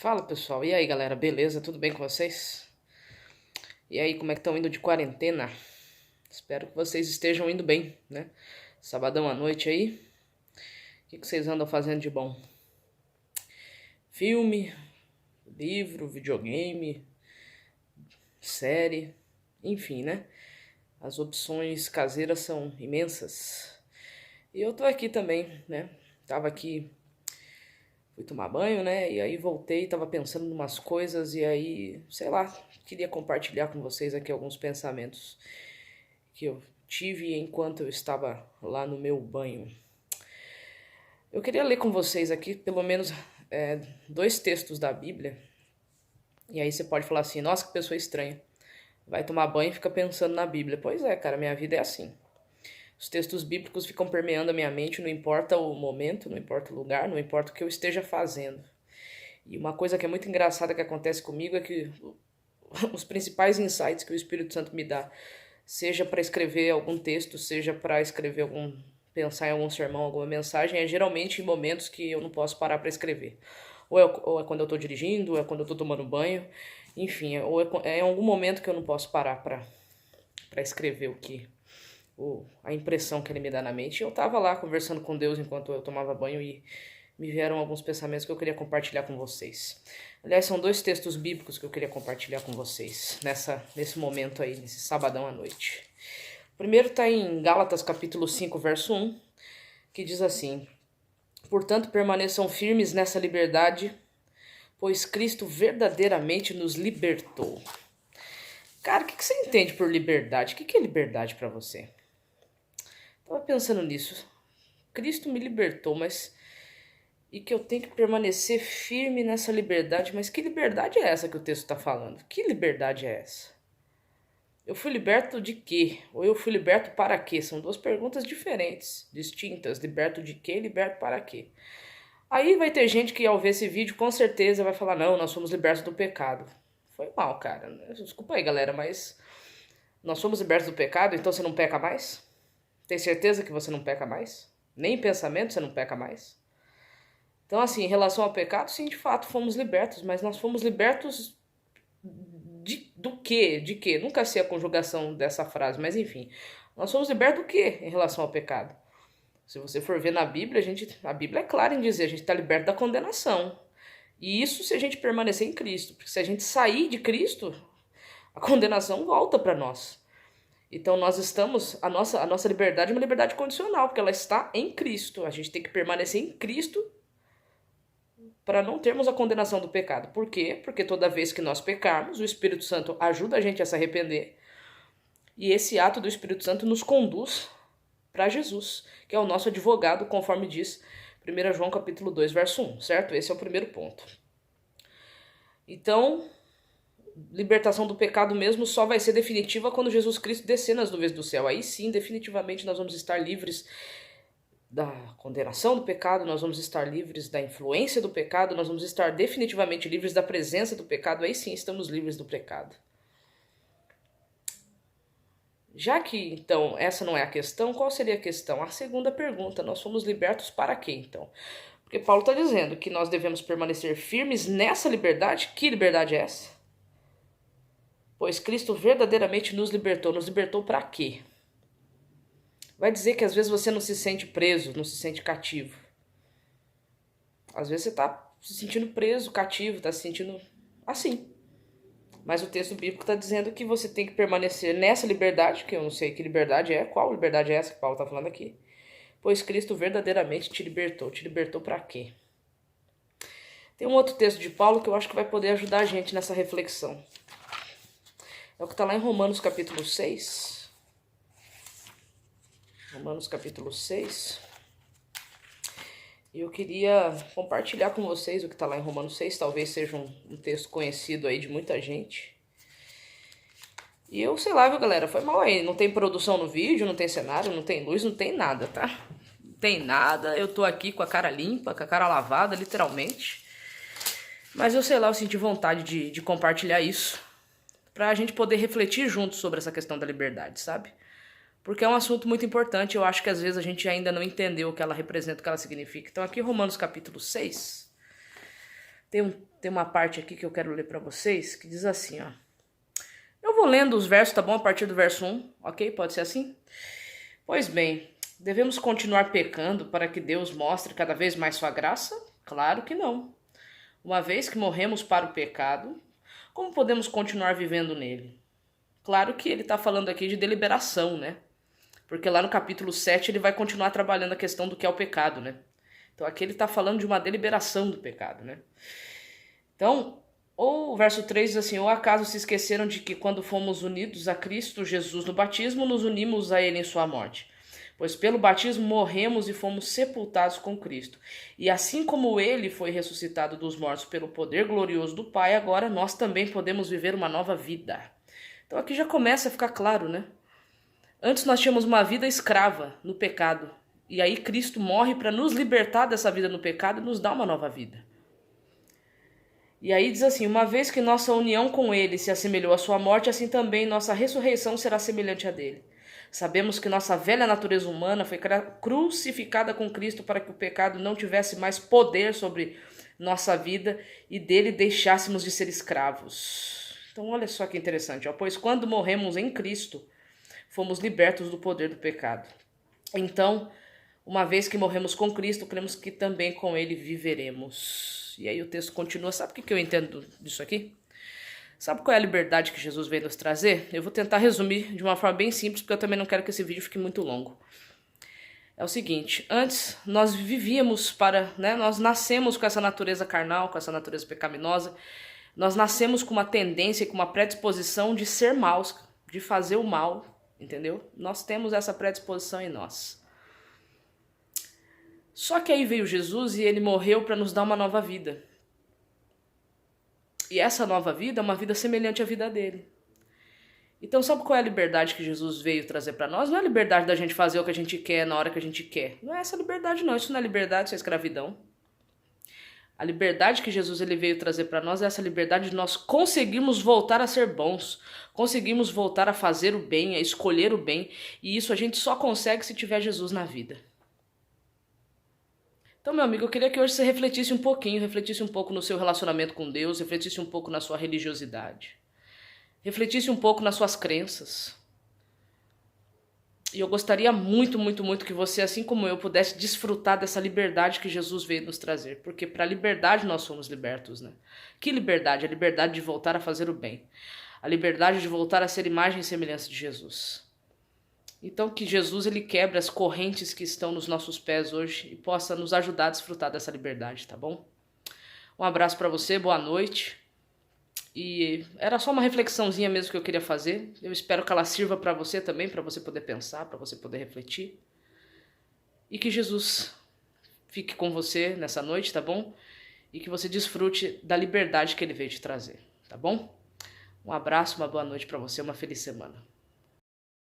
Fala pessoal, e aí galera, beleza? Tudo bem com vocês? E aí, como é que estão indo de quarentena? Espero que vocês estejam indo bem, né? Sabadão à noite aí, o que vocês andam fazendo de bom? Filme, livro, videogame, série, enfim, né? As opções caseiras são imensas. E eu tô aqui também, né? Tava aqui, fui tomar banho, né? E aí voltei, tava pensando em umas coisas e aí, sei lá, queria compartilhar com vocês aqui alguns pensamentos que eu tive enquanto eu estava lá no meu banho. Eu queria ler com vocês aqui pelo menos dois textos da Bíblia. E aí você pode falar assim, nossa, que pessoa estranha. Vai tomar banho e fica pensando na Bíblia. Pois é, cara, minha vida é assim. Os textos bíblicos ficam permeando a minha mente, não importa o momento, não importa o lugar, não importa o que eu esteja fazendo. E uma coisa que é muito engraçada que acontece comigo é que os principais insights que o Espírito Santo me dá, seja para escrever algum texto, seja para escrever pensar em algum sermão, alguma mensagem, é geralmente em momentos que eu não posso parar para escrever. Ou é quando eu estou dirigindo, ou é quando eu estou tomando banho, enfim, ou é em algum momento que eu não posso parar para escrever a impressão que ele me dá na mente. Eu estava lá conversando com Deus enquanto eu tomava banho e me vieram alguns pensamentos que eu queria compartilhar com vocês. Aliás, são dois textos bíblicos que eu queria compartilhar com vocês nesse momento aí, nesse sabadão à noite. O primeiro está em Gálatas capítulo 5, verso 1, que diz assim: portanto, permaneçam firmes nessa liberdade, pois Cristo verdadeiramente nos libertou. Cara, o que você entende por liberdade? O que é liberdade para você? Tava pensando nisso. Cristo me libertou, mas e que eu tenho que permanecer firme nessa liberdade. Mas que liberdade é essa que o texto está falando? Que liberdade é essa? Eu fui liberto de quê? Ou eu fui liberto para quê? São duas perguntas diferentes, distintas. Liberto de quê? Liberto para quê? Aí vai ter gente que ao ver esse vídeo com certeza vai falar, não, nós somos libertos do pecado. Foi mal, cara. Desculpa aí, galera, mas nós somos libertos do pecado, então você não peca mais? Tem certeza que você não peca mais? Nem em pensamento você não peca mais? Então, assim, em relação ao pecado, sim, de fato, fomos libertos, mas nós fomos libertos do quê? De quê? Nunca sei a conjugação dessa frase, mas enfim. Nós somos libertos do quê em relação ao pecado? Se você for ver na Bíblia, a Bíblia é clara em dizer, a gente está liberto da condenação. E isso se a gente permanecer em Cristo. Porque se a gente sair de Cristo, a condenação volta para nós. Então nós estamos, a nossa liberdade é uma liberdade condicional, porque ela está em Cristo. A gente tem que permanecer em Cristo para não termos a condenação do pecado. Por quê? Porque toda vez que nós pecarmos, o Espírito Santo ajuda a gente a se arrepender. E esse ato do Espírito Santo nos conduz para Jesus, que é o nosso advogado, conforme diz 1 João capítulo 2, verso 1, certo? Esse é o primeiro ponto. Então, libertação do pecado mesmo só vai ser definitiva quando Jesus Cristo descer nas nuvens do céu. Aí sim, definitivamente nós vamos estar livres da condenação do pecado, nós vamos estar livres da influência do pecado, nós vamos estar definitivamente livres da presença do pecado, aí sim estamos livres do pecado. Já que, então, essa não é a questão, qual seria a questão? A segunda pergunta, nós fomos libertos para quê, então? Porque Paulo está dizendo que nós devemos permanecer firmes nessa liberdade. Que liberdade é essa? Pois Cristo verdadeiramente nos libertou. Nos libertou para quê? Vai dizer que às vezes você não se sente preso, não se sente cativo. Às vezes você está se sentindo preso, cativo, está se sentindo assim. Mas o texto bíblico está dizendo que você tem que permanecer nessa liberdade, que eu não sei que liberdade é, qual liberdade é essa que Paulo está falando aqui. Pois Cristo verdadeiramente te libertou. Te libertou para quê? Tem um outro texto de Paulo que eu acho que vai poder ajudar a gente nessa reflexão. É o que está lá em Romanos capítulo 6. Romanos capítulo 6. E eu queria compartilhar com vocês o que está lá em Romanos 6. Talvez seja um texto conhecido aí de muita gente. E eu sei lá, viu, galera? Foi mal aí. Não tem produção no vídeo, não tem cenário, não tem luz, não tem nada, tá? Não tem nada. Eu tô aqui com a cara limpa, com a cara lavada, literalmente. Mas eu sei lá, eu senti vontade de compartilhar isso. Pra gente poder refletir juntos sobre essa questão da liberdade, sabe? Porque é um assunto muito importante, eu acho que às vezes a gente ainda não entendeu o que ela representa, o que ela significa. Então aqui Romanos capítulo 6, tem tem uma parte aqui que eu quero ler para vocês, que diz assim, ó. Eu vou lendo os versos, tá bom? A partir do verso 1, ok? Pode ser assim? Pois bem, devemos continuar pecando para que Deus mostre cada vez mais sua graça? Claro que não. Uma vez que morremos para o pecado, como podemos continuar vivendo nele? Claro que ele está falando aqui de deliberação, né? Porque lá no capítulo 7 ele vai continuar trabalhando a questão do que é o pecado, né? Então aqui ele está falando de uma deliberação do pecado, né? Então, ou o verso 3 diz assim, ou acaso se esqueceram de que quando fomos unidos a Cristo Jesus no batismo, nos unimos a ele em sua morte? Pois pelo batismo morremos e fomos sepultados com Cristo. E assim como ele foi ressuscitado dos mortos pelo poder glorioso do Pai, agora nós também podemos viver uma nova vida. Então aqui já começa a ficar claro, né? Antes nós tínhamos uma vida escrava no pecado. E aí Cristo morre para nos libertar dessa vida no pecado e nos dar uma nova vida. E aí diz assim, uma vez que nossa união com ele se assemelhou à sua morte, assim também nossa ressurreição será semelhante à dele. Sabemos que nossa velha natureza humana foi crucificada com Cristo para que o pecado não tivesse mais poder sobre nossa vida e dele deixássemos de ser escravos. Então olha só que interessante, ó. Pois quando morremos em Cristo, fomos libertos do poder do pecado. Então, uma vez que morremos com Cristo, cremos que também com ele viveremos. E aí o texto continua. Sabe o que eu entendo disso aqui? Sabe qual é a liberdade que Jesus veio nos trazer? Eu vou tentar resumir de uma forma bem simples, porque eu também não quero que esse vídeo fique muito longo. É o seguinte, antes nós vivíamos nós nascemos com essa natureza carnal, com essa natureza pecaminosa. Nós nascemos com uma tendência, com uma predisposição de ser maus, de fazer o mal, entendeu? Nós temos essa predisposição em nós. Só que aí veio Jesus e ele morreu para nos dar uma nova vida. E essa nova vida é uma vida semelhante à vida dele. Então sabe qual é a liberdade que Jesus veio trazer para nós? Não é a liberdade da gente fazer o que a gente quer na hora que a gente quer. Não é essa liberdade não, isso não é liberdade, isso é escravidão. A liberdade que Jesus ele veio trazer para nós é essa liberdade de nós conseguirmos voltar a ser bons, conseguirmos voltar a fazer o bem, a escolher o bem, e isso a gente só consegue se tiver Jesus na vida. Então, meu amigo, eu queria que hoje você refletisse um pouquinho, refletisse um pouco no seu relacionamento com Deus, refletisse um pouco na sua religiosidade, refletisse um pouco nas suas crenças. E eu gostaria muito, muito, muito que você, assim como eu, pudesse desfrutar dessa liberdade que Jesus veio nos trazer. Porque para a liberdade nós somos libertos, né? Que liberdade? A liberdade de voltar a fazer o bem. A liberdade de voltar a ser imagem e semelhança de Jesus. Então que Jesus ele quebre as correntes que estão nos nossos pés hoje e possa nos ajudar a desfrutar dessa liberdade, tá bom? Um abraço para você, boa noite. E era só uma reflexãozinha mesmo que eu queria fazer. Eu espero que ela sirva para você também, para você poder pensar, para você poder refletir. E que Jesus fique com você nessa noite, tá bom? E que você desfrute da liberdade que ele veio te trazer, tá bom? Um abraço, uma boa noite para você, uma feliz semana.